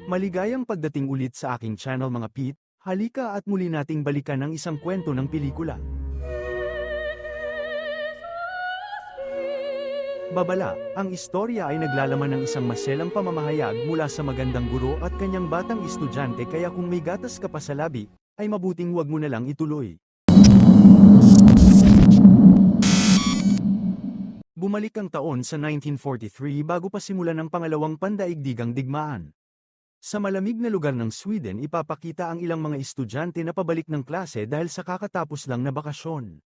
Maligayang pagdating ulit sa aking channel mga Pete, halika at muli nating balikan ang isang kwento ng pelikula. Babala, ang istorya ay naglalaman ng isang maselang pamamahayag mula sa magandang guro at kanyang batang estudyante, kaya kung may gatas ka pa sa labi, ay mabuting huwag mo na lang ituloy. Bumalik ang taon sa 1943 bago pa simulan ang pangalawang pandaigdigang digmaan. Sa malamig na lugar ng Sweden, ipapakita ang ilang mga estudyante na pabalik ng klase dahil sa kakatapos lang na bakasyon.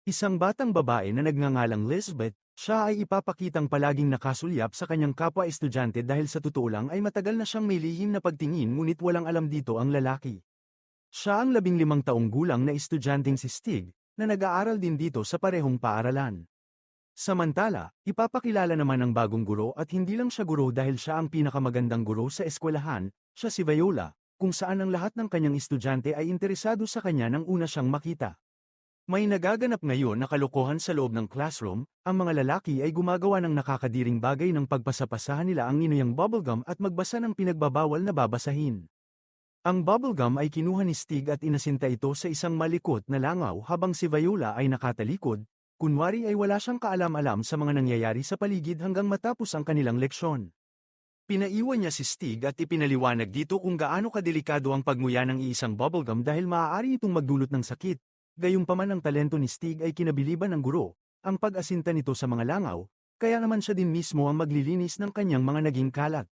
Isang batang babae na nagngangalang Lisbeth, siya ay ipapakitang palaging nakasulyap sa kanyang kapwa-estudyante dahil sa totoo lang ay matagal na siyang may lihim na pagtingin, ngunit walang alam dito ang lalaki. Siya ang 15 taong gulang na estudyanteng si Stig, na nag-aaral din dito sa parehong paaralan. Samantala, ipapakilala naman ang bagong guro, at hindi lang siya guro dahil siya ang pinakamagandang guro sa eskwelahan, siya si Viola, kung saan ang lahat ng kanyang estudyante ay interesado sa kanya nang una siyang makita. May nagaganap ngayon na kalokohan sa loob ng classroom, ang mga lalaki ay gumagawa ng nakakadiring bagay ng pagpasapasahan nila ang inuyang bubblegum at magbasa ng pinagbabawal na babasahin. Ang bubblegum ay kinuha ni Stig at inasinta ito sa isang malikot na langaw habang si Viola ay nakatalikod, kunwari ay wala siyang kaalam-alam sa mga nangyayari sa paligid hanggang matapos ang kanilang leksyon. Pinaiwan niya si Stig at ipinaliwanag dito kung gaano kadelikado ang pagmuya ng iisang bubblegum dahil maaari itong magdulot ng sakit. Gayunpaman ang talento ni Stig ay kinabiliban ng guro, ang pag-asinta nito sa mga langaw, kaya naman siya din mismo ang maglilinis ng kanyang mga naging kalat.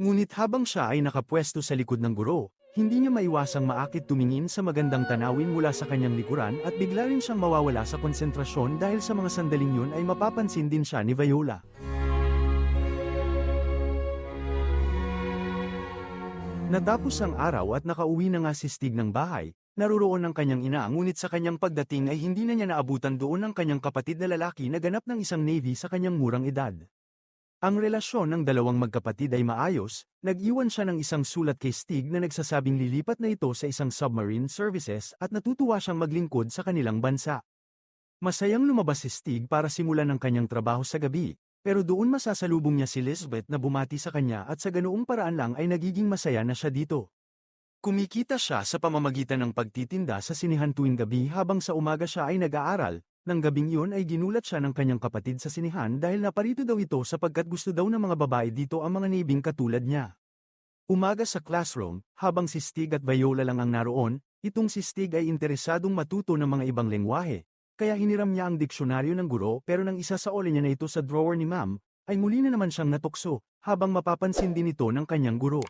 Ngunit habang siya ay nakapwesto sa likod ng guro, hindi niya maiwasang maakit tumingin sa magandang tanawin mula sa kanyang likuran at bigla rin siyang mawawala sa konsentrasyon dahil sa mga sandaling yun ay mapapansin din siya ni Viola. Natapos ang araw at nakauwi na nga si Stig ng bahay. Naruroon ang kanyang ina, ngunit sa kanyang pagdating ay hindi na niya naabutan doon ang kanyang kapatid na lalaki na ganap ng isang Navy sa kanyang murang edad. Ang relasyon ng dalawang magkapatid ay maayos, nag-iwan siya ng isang sulat kay Stig na nagsasabing lilipat na ito sa isang submarine services at natutuwa siyang maglingkod sa kanilang bansa. Masayang lumabas si Stig para simulan ang kanyang trabaho sa gabi, pero doon masasalubong niya si Lisbeth na bumati sa kanya at sa ganoong paraan lang ay nagiging masaya na siya dito. Kumikita siya sa pamamagitan ng pagtitinda sa sinihan tuwing gabi habang sa umaga siya ay nag-aaral. Nang gabing yun ay ginulat siya ng kanyang kapatid sa sinihan dahil naparito daw ito sapagkat gusto daw ng mga babae dito ang mga nibing katulad niya. Umaga sa classroom, habang si Stig at Viola lang ang naroon, itong si Stig ay interesadong matuto ng mga ibang lengguwahe, kaya hiniram niya ang diksyonaryo ng guro, pero nang isasaoli niya na ito sa drawer ni Ma'am, ay muli na naman siyang natukso, habang mapapansin din ito ng kanyang guro.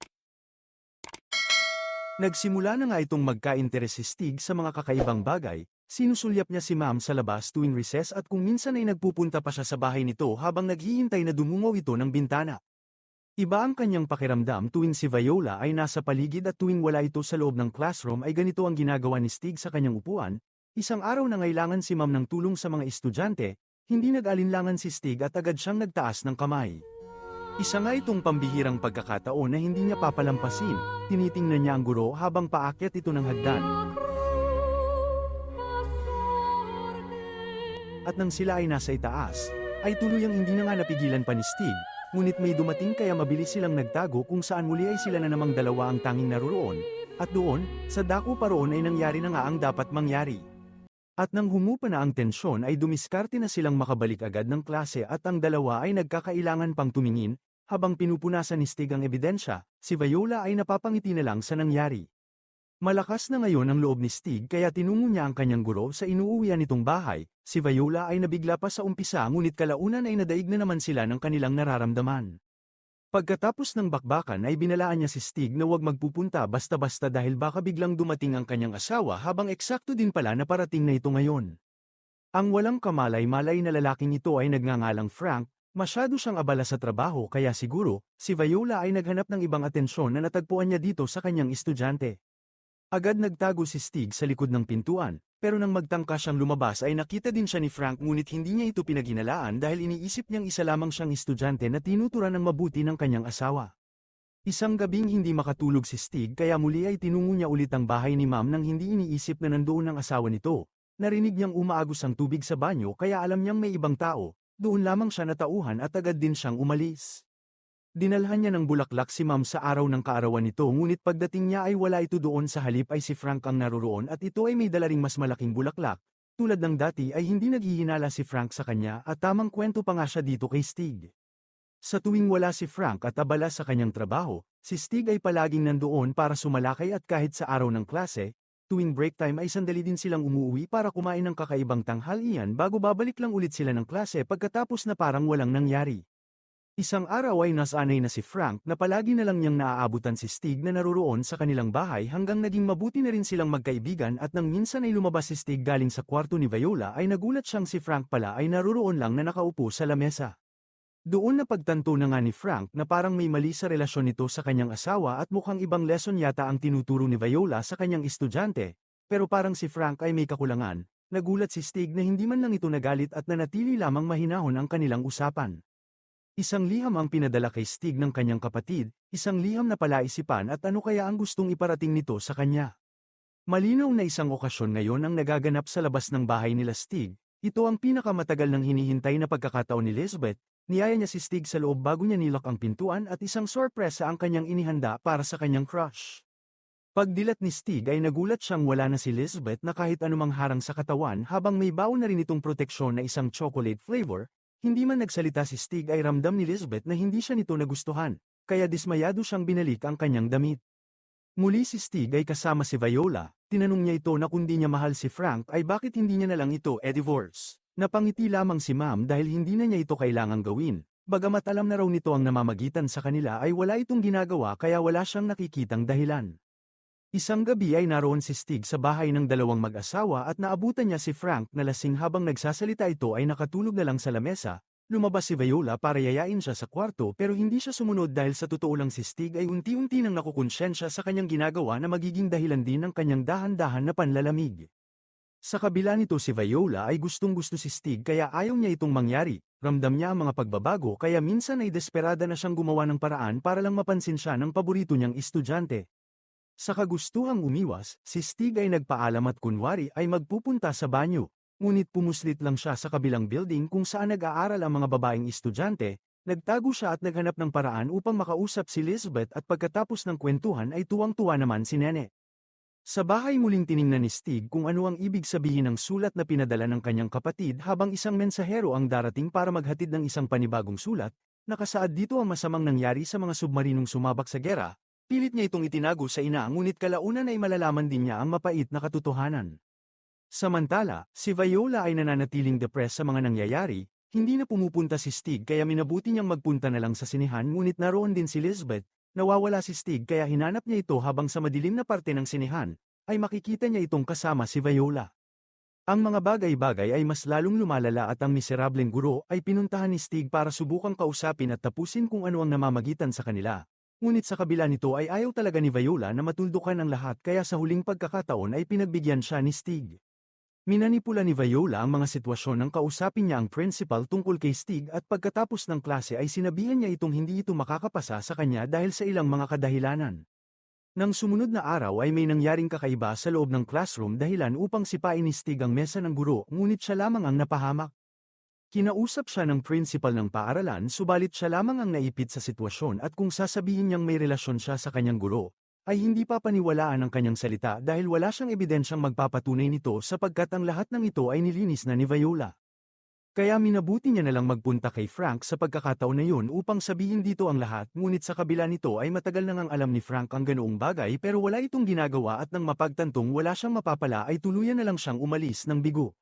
Nagsimula na nga itong magka-interes si Stig sa mga kakaibang bagay, sinusulyap niya si Ma'am sa labas tuwing recess at kung minsan ay nagpupunta pa siya sa bahay nito habang naghihintay na dumungaw ito ng bintana. Iba ang kanyang pakiramdam tuwing si Viola ay nasa paligid at tuwing wala ito sa loob ng classroom ay ganito ang ginagawa ni Stig sa kanyang upuan. Isang araw na ngailangan si Ma'am ng tulong sa mga estudyante, hindi nag-alinlangan si Stig at agad siyang nagtaas ng kamay. Isa nga itong pambihirang pagkakataon na hindi niya papalampasin, tinitingnan niya ang guro habang paakyat ito ng hagdan. At nang sila ay nasa itaas, ay tuluyang hindi na nga napigilan pa ni Stig, ngunit may dumating kaya mabilis silang nagtago kung saan muli ay sila na namang dalawa ang tanging naruroon, at doon, sa dako pa roon ay nangyari na nga ang dapat mangyari. At nang humupa na ang tensyon ay dumiskarte na silang makabalik agad ng klase at ang dalawa ay nagkakailangan pang tumingin, habang pinupunasan ni Stig ang ebidensya, si Viola ay napapangiti na lang sa nangyari. Malakas na ngayon ang loob ni Stig kaya tinungo niya ang kanyang guro sa inuuwian nitong bahay, si Viola ay nabigla pa sa umpisa ngunit kalaunan ay nadaig na naman sila ng kanilang nararamdaman. Pagkatapos ng bakbakan ay binalaan niya si Stig na huwag magpupunta basta-basta dahil baka biglang dumating ang kanyang asawa habang eksakto din pala na parating na ito ngayon. Ang walang kamalay-malay na lalaking ito ay nagngangalang Frank, masyado siyang abala sa trabaho kaya siguro, si Viola ay naghanap ng ibang atensyon na natagpuan niya dito sa kanyang estudyante. Agad nagtago si Stig sa likod ng pintuan, pero nang magtangka siyang lumabas ay nakita din siya ni Frank ngunit hindi niya ito pinaghinalaan dahil iniisip niyang isa lamang siyang estudyante na tinuturan ng mabuti ng kanyang asawa. Isang gabing hindi makatulog si Stig kaya muli ay tinungo niya ulit ang bahay ni Ma'am nang hindi iniisip na nandoon ang asawa nito. Narinig niyang umaagos ang tubig sa banyo kaya alam niyang may ibang tao, doon lamang siya natauhan at agad din siyang umalis. Dinalhan niya ng bulaklak si Ma'am sa araw ng kaarawan nito ngunit pagdating niya ay wala ito doon sa halip ay si Frank ang naroroon at ito ay may dala ring mas malaking bulaklak. Tulad ng dati ay hindi naghihinala si Frank sa kanya at tamang kwento pa nga siya dito kay Stig. Sa tuwing wala si Frank at abala sa kanyang trabaho, si Stig ay palaging nandoon para sumalakay at kahit sa araw ng klase, tuwing break time ay sandali din silang umuwi para kumain ng kakaibang tanghalian bago babalik lang ulit sila ng klase pagkatapos na parang walang nangyari. Isang araw ay nasanay na si Frank na palagi na lang niyang naaabutan si Stig na naroroon sa kanilang bahay hanggang naging mabuti na rin silang magkaibigan at nang minsan ay lumabas si Stig galing sa kwarto ni Viola ay nagulat siyang si Frank pala ay naroroon lang na nakaupo sa lamesa. Doon na pagtanto na nga ni Frank na parang may mali sa relasyon nito sa kanyang asawa at mukhang ibang lesson yata ang tinuturo ni Viola sa kanyang estudyante, pero parang si Frank ay may kakulangan, nagulat si Stig na hindi man lang ito nagalit at nanatili lamang mahinahon ang kanilang usapan. Isang liham ang pinadala kay Stig ng kanyang kapatid, isang liham na palaisipan at ano kaya ang gustong iparating nito sa kanya. Malinaw na isang okasyon ngayon ang nagaganap sa labas ng bahay nila Stig, ito ang pinakamatagal nang hinihintay na pagkakataon ni Elizabeth, niyaya niya si Stig sa loob bago niya nilak ang pintuan at isang sorpresa ang kanyang inihanda para sa kanyang crush. Pagdilat ni Stig ay nagulat siyang wala na si Elizabeth na kahit anumang harang sa katawan habang may baon na rin itong proteksyon na isang chocolate flavor. Hindi man nagsalita si Stig ay ramdam ni Elizabeth na hindi siya nito nagustuhan, kaya dismayado siyang binalik ang kanyang damit. Muli si Stig ay kasama si Viola, tinanong niya ito na kung di niya mahal si Frank ay bakit hindi niya na lang ito divorce. Napangiti lamang si Ma'am dahil hindi na niya ito kailangang gawin, bagamat alam na raw nito ang namamagitan sa kanila ay wala itong ginagawa kaya wala siyang nakikitang dahilan. Isang gabi ay naroon si Stig sa bahay ng dalawang mag-asawa at naabutan niya si Frank na lasing habang nagsasalita ito ay nakatulog na lang sa lamesa. Lumabas si Viola para yayain siya sa kwarto pero hindi siya sumunod dahil sa totoo lang si Stig ay unti-unti nang nakukonsyensya sa kanyang ginagawa na magiging dahilan din ng kanyang dahan-dahan na panlalamig. Sa kabila nito si Viola ay gustong-gusto si Stig kaya ayaw niya itong mangyari, ramdam niya ang mga pagbabago kaya minsan ay desperada na siyang gumawa ng paraan para lang mapansin siya ng paborito niyang estudyante. Sa kagustuhang umiwas, si Stig ay nagpaalam at kunwari ay magpupunta sa banyo, ngunit pumuslit lang siya sa kabilang building kung saan nag-aaral ang mga babaeng estudyante, nagtago siya at naghanap ng paraan upang makausap si Elizabeth at pagkatapos ng kwentuhan ay tuwang-tuwa naman si Nene. Sa bahay muling tiningnan ni Stig kung ano ang ibig sabihin ng sulat na pinadala ng kanyang kapatid habang isang mensahero ang darating para maghatid ng isang panibagong sulat, nakasaad dito ang masamang nangyari sa mga submarinong sumabak sa gera. Pilit niya itong itinago sa ina ngunit kalaunan ay malalaman din niya ang mapait na katotohanan. Samantala, si Viola ay nananatiling depressed sa mga nangyayari, hindi na pumupunta si Stig kaya minabuti niyang magpunta na lang sa sinehan ngunit naroon din si Elizabeth, nawawala si Stig kaya hinanap niya ito habang sa madilim na parte ng sinehan, ay makikita niya itong kasama si Viola. Ang mga bagay-bagay ay mas lalong lumalala at ang miserableng guro ay pinuntahan ni Stig para subukang kausapin at tapusin kung ano ang namamagitan sa kanila. Ngunit sa kabila nito ay ayaw talaga ni Viola na matuldukan ang lahat kaya sa huling pagkakataon ay pinagbigyan siya ni Stig. Minanipula ni Viola ang mga sitwasyon nang kausapin niya ang principal tungkol kay Stig at pagkatapos ng klase ay sinabihan niya itong hindi ito makakapasa sa kanya dahil sa ilang mga kadahilanan. Nang sumunod na araw ay may nangyaring kakaiba sa loob ng classroom dahilan upang sipain ni Stig ang mesa ng guro ngunit siya lamang ang napahamak. Kinausap siya ng principal ng paaralan subalit siya lamang ang naipit sa sitwasyon at kung sasabihin niyang may relasyon siya sa kanyang guro, ay hindi papaniwalaan ang kanyang salita dahil wala siyang ebidensyang magpapatunay nito sapagkat ang lahat ng ito ay nilinis na ni Viola. Kaya minabuti niya na lang magpunta kay Frank sa pagkakataon na yun upang sabihin dito ang lahat ngunit sa kabila nito ay matagal na ngang alam ni Frank ang ganoong bagay pero wala itong ginagawa at nang mapagtantong wala siyang mapapala ay tuluyan na lang siyang umalis ng bigo.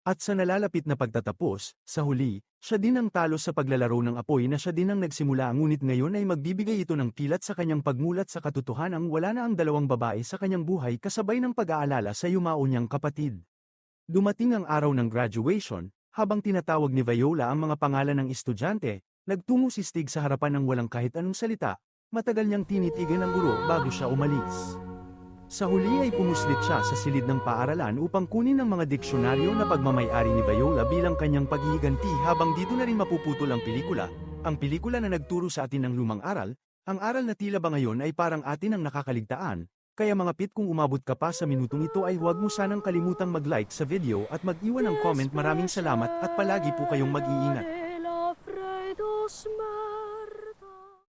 At sa nalalapit na pagtatapos, sa huli, siya din ang talo sa paglalaro ng apoy na siya din ang nagsimula ngunit ngayon ay magbibigay ito ng pilat sa kanyang pagmulat sa katotohanang wala na ang dalawang babae sa kanyang buhay kasabay ng pag-aalala sa yumao niyang kapatid. Dumating ang araw ng graduation, habang tinatawag ni Viola ang mga pangalan ng estudyante, nagtungo si Stig sa harapan ng walang kahit anong salita, matagal niyang tinitigan ng guro bago siya umalis. Sa huli ay pumuslit siya sa silid ng paaralan upang kunin ang mga diksyonaryo na pagmamay-ari ni Viola bilang kanyang paghihiganti habang dito na rin mapuputol ang pelikula na nagturo sa atin ng lumang aral, ang aral na tila ba ngayon ay parang atin ang nakakaligtaan, kaya mga pit kung umabot ka pa sa minutong ito ay huwag mo sanang kalimutang mag-like sa video at mag-iwan ng comment. Maraming salamat at palagi po kayong mag-iingat.